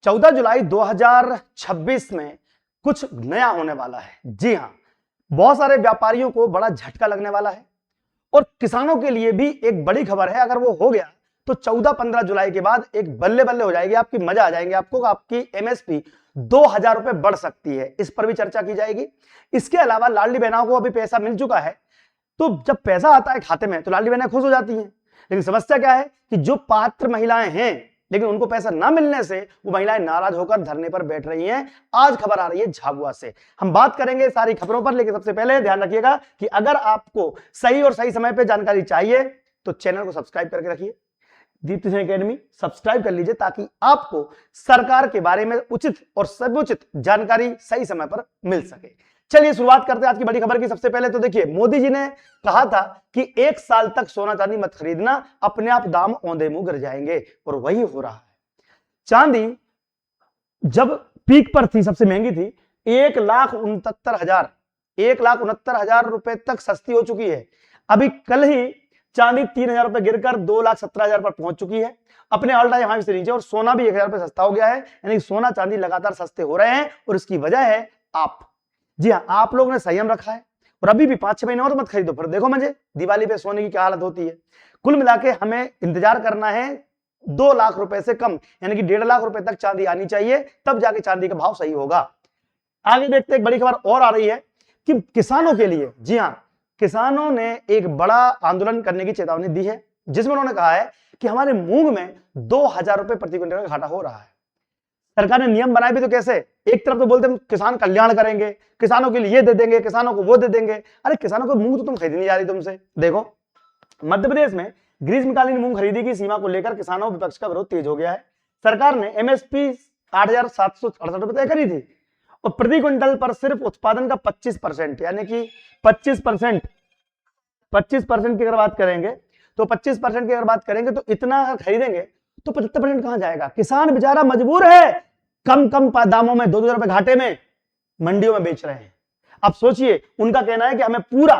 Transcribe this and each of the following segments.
14 जुलाई 2026 में कुछ नया होने वाला है। जी हां, बहुत सारे व्यापारियों को बड़ा झटका लगने वाला है और किसानों के लिए भी एक बड़ी खबर है। अगर वो हो गया तो 14-15 जुलाई के बाद एक बल्ले बल्ले हो जाएगी, आपकी मजा आ जाएंगे आपको, आपकी एमएसपी 2000 रुपए बढ़ सकती है। इस पर भी चर्चा की जाएगी। इसके अलावा लाडली बहनों को अभी पैसा मिल चुका है, तो जब पैसा आता है खाते में तो लाडली बहनें खुश हो जाती हैं। लेकिन समस्या क्या है कि जो पात्र महिलाएं हैं लेकिन उनको पैसा ना मिलने से वो महिलाएं नाराज होकर धरने पर बैठ रही हैं। आज खबर आ रही है झाबुआ से, हम बात करेंगे सारी खबरों पर। लेकिन सबसे पहले ध्यान रखिएगा कि अगर आपको सही और सही समय पर जानकारी चाहिए तो चैनल को सब्सक्राइब करके रखिए, दीप्ति सिंह एकेडमी सब्सक्राइब कर लीजिए, ताकि आपको सरकार के बारे में उचित और समुचित जानकारी सही समय पर मिल सके। चलिए शुरुआत करते हैं आज की बड़ी खबर की। सबसे पहले तो देखिए, मोदी जी ने कहा था कि 1 साल तक सोना चांदी मत खरीदना, अपने आप दाम औंधे मुंह गिर जाएंगे, और वही हो रहा है। चांदी जब पीक पर थी, सबसे महंगी थी, 1,69,000 रुपए तक सस्ती हो चुकी है। अभी कल ही चांदी 3,000 रुपए गिरकर 2,17,000 पर पहुंच चुकी है, अपने ऑल टाइम हाई से नीचे। और सोना भी 1,000 रुपए सस्ता हो गया है, यानी सोना चांदी लगातार सस्ते हो रहे हैं। और इसकी वजह है आप, जी हाँ, आप लोगों ने संयम रखा है। और अभी भी 5-6 महीने और मत खरीदो, फिर देखो मुझे दिवाली पे सोने की क्या हालत होती है। कुल मिला के हमें इंतजार करना है 2 लाख रुपए से कम, यानी कि 1.5 लाख रुपए तक चांदी आनी चाहिए, तब जाके चांदी का भाव सही होगा। आगे देखते एक बड़ी खबर और आ रही है कि किसानों के लिए, जी हाँ, किसानों ने एक बड़ा आंदोलन करने की चेतावनी दी है, जिसमें उन्होंने कहा है कि हमारे मूंग में 2,000 रुपए प्रति क्विंटल का घाटा हो रहा है। सरकार ने नियम बनाए भी तो कैसे, एक तरफ तो बोलते हैं किसान कल्याण करेंगे, किसानों के लिए ये दे देंगे, किसानों को वो दे देंगे। अरे किसानों को मूंग तो तुम खरीदनी जा रही तुमसे। देखो, मध्य प्रदेश में ग्रीष्मकालीन मूंग खरीदी की सीमा को लेकर किसानों विपक्ष का विरोध तेज हो गया है। सरकार ने एमएसपी 8,768 रुपए तय करी थी और प्रति क्विंटल पर सिर्फ उत्पादन का 25%, यानी कि 25% की अगर बात करेंगे तो 25% की अगर बात करेंगे तो इतना खरीदेंगे तो 75% कहां जाएगा। किसान बेचारा मजबूर है, कम दामों में 2-2 रुपए घाटे में मंडियों में बेच रहे हैं। अब सोचिए, उनका कहना है कि हमें पूरा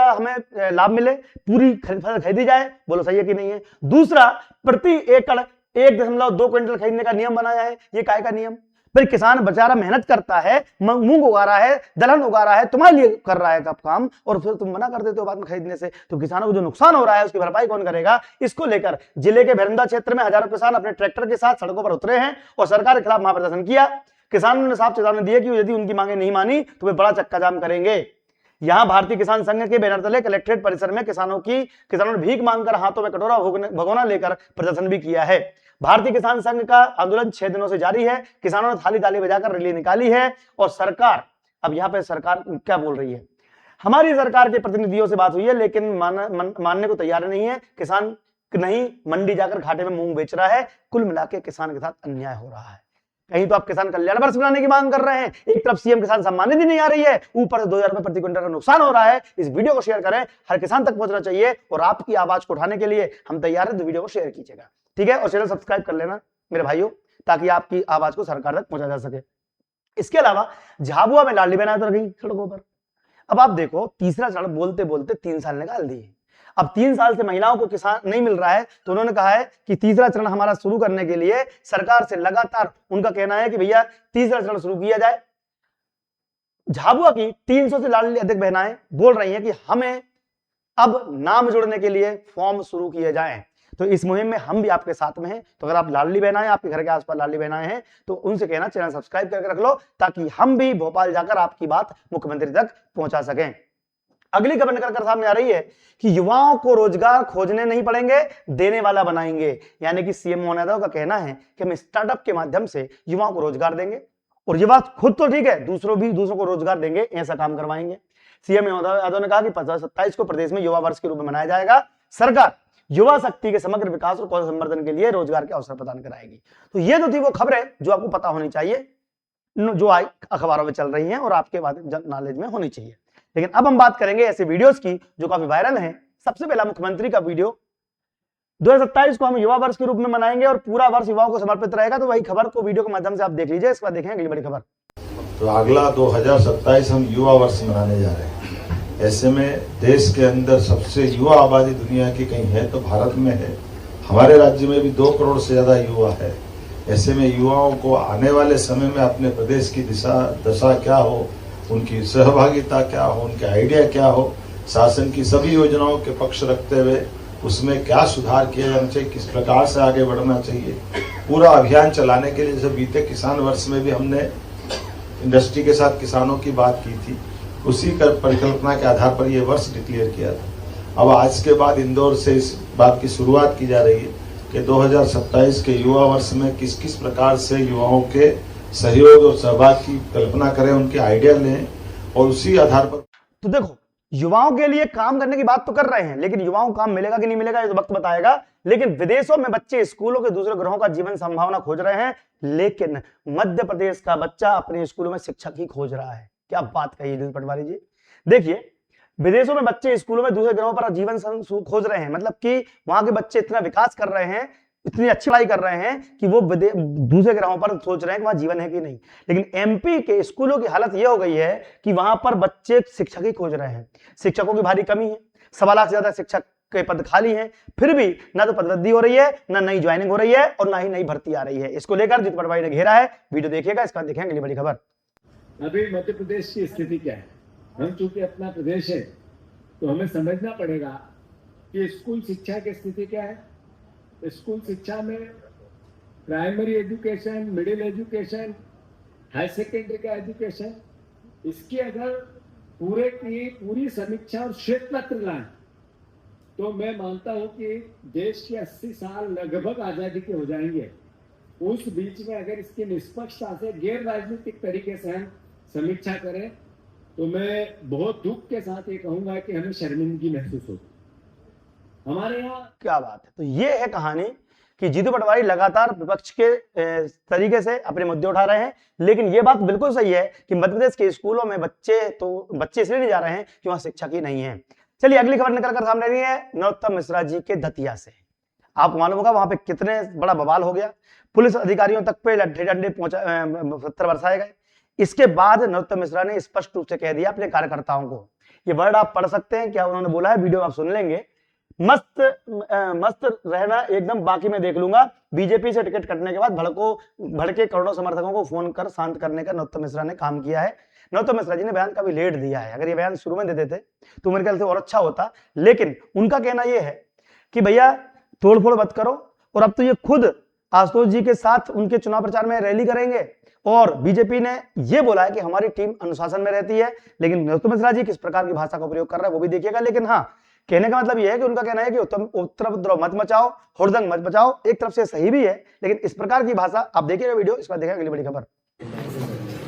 हमें लाभ मिले, पूरी फसल खरीदी जाए। बोलो सही है कि नहीं है। दूसरा, प्रति एकड़ 1.2 क्विंटल खरीदने का नियम बनाया है। ये काय का नियम? फिर किसान बेचारा मेहनत करता है, मूंग उगा रहा है, दलहन उगा रहा है, तुम्हारे लिए कर रहा है काम, और फिर तुम मना कर देते हो बाद में खरीदने से, तो किसानों को जो नुकसान हो रहा है उसकी भरपाई कौन करेगा? इसको लेकर जिले के भेरंदा क्षेत्र में हजारों किसान अपने ट्रैक्टर के साथ सड़कों पर उतरे हैं और सरकार के खिलाफ महाप्रदर्शन किया। किसानों ने साफ चेतावनी दी है कि यदि उनकी मांगे नहीं मानी तो वे बड़ा चक्का जाम करेंगे। यहां भारतीय किसान संघ के बैनर तले कलेक्ट्रेट परिसर में किसानों ने भीख मांगकर हाथों में कटोरा भगोना लेकर प्रदर्शन भी किया है। भारतीय किसान संघ का आंदोलन 6 दिनों से जारी है। किसानों ने थाली ताली बजाकर रैली निकाली है। और सरकार, अब यहां पे सरकार क्या बोल रही है? हमारी सरकार के प्रतिनिधियों से बात हुई है, लेकिन मानने को तैयार नहीं है। किसान नहीं मंडी जाकर घाटे में मूंग बेच रहा है। कुल मिला के किसान के साथ अन्याय हो रहा है। कहीं तो आप किसान कल्याण वर्ष बनाने की मांग कर रहे हैं, एक तरफ सीएम किसान सम्मान निधि नहीं आ रही है, ऊपर से 2,000 रुपए प्रति क्विंटल का नुकसान हो रहा है। इस वीडियो को शेयर करें, हर किसान तक पहुंचना चाहिए। और आपकी आवाज को उठाने के लिए हम तैयार हैं, तो वीडियो को शेयर कीजिएगा, ठीक है? और चैनल सब्सक्राइब कर लेना मेरे भाइयों, ताकि आपकी आवाज को सरकार तक पहुंचा जा सके। इसके अलावा झाबुआ में लाडली बहनें उतर गई सड़कों पर। अब आप देखो, तीसरा चरण बोलते बोलते 3 साल निकाल दिए। अब 3 साल से महिलाओं को किसान नहीं मिल रहा है, तो उन्होंने कहा है कि तीसरा चरण हमारा शुरू करने के लिए सरकार से लगातार उनका कहना है कि भैया तीसरा चरण शुरू किया जाए। झाबुआ की 300 से लाडली अधिक बहनाएं बोल रही हैं कि हमें अब नाम जोड़ने के लिए फॉर्म शुरू किए जाएं। तो इस मुहिम में हम भी आपके साथ में हैं। तो अगर आप लाडली बहनाएं, आपके घर के आसपास लाडली बहनाएं हैं, तो उनसे कहना चैनल सब्सक्राइब करके रख लो, ताकि हम भी भोपाल जाकर आपकी बात मुख्यमंत्री तक पहुंचा सकें। अगली खबर निकल कर सामने आ रही है कि युवाओं को रोजगार खोजने नहीं पड़ेंगे, देने वाला बनाएंगे। यानी कि सीएम मोहन यादव का कहना है कि हम स्टार्टअप के माध्यम से युवाओं को रोजगार देंगे, और ये बात खुद तो ठीक है, दूसरों को रोजगार देंगे, ऐसा काम करवाएंगे। सीएम यादव ने कहा कि 27 को प्रदेश में युवा वर्ष के रूप में मनाया जाएगा। सरकार युवा शक्ति के समग्र विकास और कौशल संवर्धन के लिए रोजगार के अवसर प्रदान कराएगी। तो ये तो थी वो खबरें जो आपको पता होनी चाहिए, जो अखबारों में चल रही हैं और आपके नॉलेज में होनी चाहिए। लेकिन अब हम बात करेंगे ऐसे वीडियोस की जो काफी वायरल हैं। सबसे पहला मुख्यमंत्री का वीडियो, 2027 को हम युवा वर्ष के रूप में मनाएंगे और पूरा वर्ष युवाओं को समर्पित रहेगा। तो वही खबर को वीडियो के माध्यम से आप देख लीजिए। इसके बाद देखें अगली बड़ी खबर। तो अगला 2027 हम युवा वर्ष मनाने जा रहे हैं। ऐसे में देश के अंदर सबसे युवा आबादी दुनिया की कहीं है तो भारत में है। हमारे राज्य में भी 2 करोड़ से ज्यादा युवा है। ऐसे में युवाओं को आने वाले समय में अपने प्रदेश की दशा क्या हो, उनकी सहभागिता क्या हो, उनके आइडिया क्या हो, शासन की सभी योजनाओं के पक्ष रखते हुए उसमें क्या सुधार किया जाना चाहिए, किस प्रकार से आगे बढ़ना चाहिए, पूरा अभियान चलाने के लिए जैसे बीते किसान वर्ष में भी हमने इंडस्ट्री के साथ किसानों की बात की थी, उसी परिकल्पना के आधार पर यह वर्ष डिक्लेयर किया था। अब आज के बाद इंदौर से इस बात की शुरुआत की जा रही है कि 2027 के युवा वर्ष में किस किस प्रकार से युवाओं के सहयोग और सहभाग की कल्पना करें, उनके आइडिया लें और उसी आधार पर। तो देखो, युवाओं के लिए काम करने की बात तो कर रहे हैं, लेकिन युवाओं को काम मिलेगा कि नहीं मिलेगा ये तो वक्त बताएगा। लेकिन विदेशों में बच्चे स्कूलों के दूसरे ग्रहों का जीवन संभावना खोज रहे हैं, लेकिन मध्य प्रदेश का बच्चा अपने स्कूलों में शिक्षक ही खोज रहा है। क्या बात कही दिलीप पटवारी जी। देखिए, विदेशों में बच्चे स्कूलों में दूसरे ग्रहों पर जीवन खोज रहे हैं, मतलब कि वहां के बच्चे इतना विकास कर रहे हैं, इतनी अच्छी पढ़ाई कर रहे हैं कि वो दूसरे ग्रहों पर सोच रहे हैं कि वहां जीवन है कि नहीं। लेकिन एमपी के स्कूलों की हालत यह हो गई है कि वहां पर बच्चे शिक्षक ही खोज रहे हैं। शिक्षकों की भारी कमी है, 1.25 लाख से ज्यादा शिक्षक के पद खाली हैं, फिर भी ना तो पदवृद्धि हो रही है, ना नई ज्वाइनिंग हो रही है और ना ही नई भर्ती आ रही है। इसको लेकर जीत पटवारी ने घेरा है, वीडियो देखिएगा, इसका देखेंगे अगली बड़ी खबर। अभी मध्य प्रदेश की स्थिति क्या है? हम चूंकि अपना प्रदेश है तो हमें समझना पड़ेगा कि स्कूल शिक्षा की स्थिति क्या है। स्कूल शिक्षा में primary education, middle education, high secondary का एजुकेशन, इसकी अगर पूरे की पूरी समीक्षा और श्वेत पत्र लाए तो मैं मानता हूं कि देश के 80 साल लगभग आजादी के हो जाएंगे। उस बीच में अगर इसकी निष्पक्षता से गैर राजनीतिक तरीके से हम समीक्षा करें तो मैं बहुत दुख के साथ ये कहूंगा कि हमें शर्मिंदगी महसूस होगी। हमारे यहाँ क्या बात है। तो ये है कहानी कि जीतू पटवारी लगातार विपक्ष के तरीके से अपने मुद्दे उठा रहे हैं, लेकिन ये बात बिल्कुल सही है कि मध्य प्रदेश के स्कूलों में बच्चे इसलिए नहीं जा रहे हैं कि वहां शिक्षक ही नहीं है। चलिए अगली खबर निकल कर सामने रही है नरोत्तम मिश्रा जी के दतिया से। आपको मालूम होगा वहां पे कितने बड़ा बवाल हो गया, पुलिस अधिकारियों तक पे लट्ठे डंडे पत्थर बरसाए गए। इसके बाद नरोत्तम मिश्रा ने स्पष्ट रूप से कह दिया अपने कार्यकर्ताओं को, ये वर्ड आप पढ़ सकते हैं, क्या उन्होंने बोला है वीडियो आप सुन लेंगे। मस्त रहना एकदम बाकी मैं देख लूंगा। बीजेपी से टिकट कटने के बाद भड़के करोड़ों समर्थकों को फोन कर शांत करने का नरोत्तम मिश्रा ने काम किया है। नरोत्तम मिश्रा जी ने बयान काफी लेट दिया है, अगर ये बयान शुरू में दे देते तो मेरे ख्याल से और अच्छा होता। लेकिन उनका कहना यह है कि भैया तोड़फोड़ मत करो, और अब तो ये खुद आशुतोष जी के साथ उनके चुनाव प्रचार में रैली करेंगे। और बीजेपी ने यह बोला है कि हमारी टीम अनुशासन में रहती है, लेकिन नरोत्तम मिश्रा जी किस प्रकार की भाषा का प्रयोग कर रहे हैं वो भी देखिएगा। लेकिन हाँ, कहने का मतलब यह है कि उनका कहना है कि उपद्रव मत मचाओ, हुड़दंग मत मचाओ। एक तरफ से सही भी है, लेकिन इस प्रकार की भाषा आप देखिएगा वीडियो, इसके बाद देखेंगे अगली बड़ी खबर।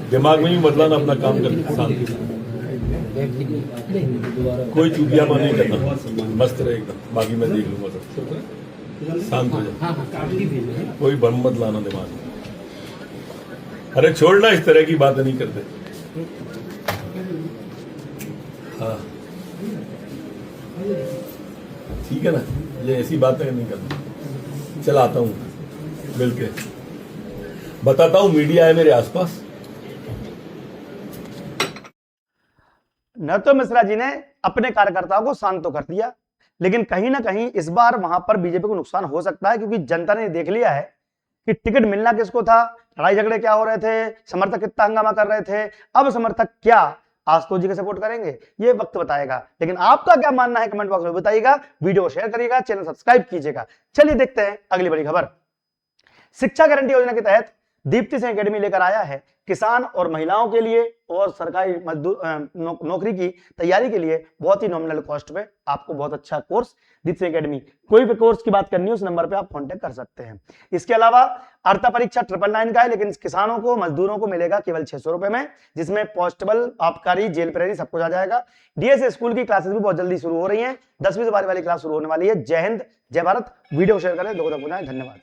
दिमाग में भी बदलाना, अपना काम करना, शांति से, कोई चुपियामा नहीं करना, मस्त रहे एकदम, बाकी मैं देख लूंगा सब, शांत हो जाए, कोई भ्रम मत लाना दिमाग में। अरे छोड़ना, इस तरह की बातें नहीं करते। हाँ ठीक है ना, ये ऐसी बातें नहीं करते। चल आता हूं मिलके, बताता हूं मीडिया है मेरे आसपास। नरोत्तम मिश्रा जी ने अपने कार्यकर्ताओं को शांत तो कर दिया, लेकिन कहीं ना कहीं इस बार वहां पर बीजेपी को नुकसान हो सकता है, क्योंकि जनता ने देख लिया है कि टिकट मिलना किसको था, लड़ाई झगड़े क्या हो रहे थे, समर्थक कितना हंगामा कर रहे थे। अब समर्थक क्या आशुतोष जी के सपोर्ट करेंगे ये वक्त बताएगा। लेकिन आपका क्या मानना है कमेंट बॉक्स में बताइएगा, वीडियो को शेयर करिएगा, चैनल सब्सक्राइब कीजिएगा। चलिए देखते हैं अगली बड़ी खबर। शिक्षा गारंटी योजना के तहत दीप्ति सिंह एकेडमी लेकर आया है किसान और महिलाओं के लिए और सरकारी नौकरी की तैयारी के लिए बहुत ही नॉमिनल कॉस्ट पे आपको बहुत अच्छा कोर्स दीप्ति सिंह एकेडमी। कोई भी कोर्स की बात करनी है उस नंबर पे आप कांटेक्ट कर सकते हैं। इसके अलावा अर्था परीक्षा 999 का है, लेकिन किसानों को मजदूरों को मिलेगा केवल 600 रुपए में, जिसमें कांस्टेबल, आबकारी, जेल प्रेरी सब कुछ आ जाएगा। डीएस स्कूल की क्लासेस भी बहुत जल्दी शुरू हो रही है, 10वीं से 12वीं वाली क्लास शुरू होने वाली है। जय हिंद, जय भारत। वीडियो शेयर करें, लोगों तक पहुंचाएं। धन्यवाद।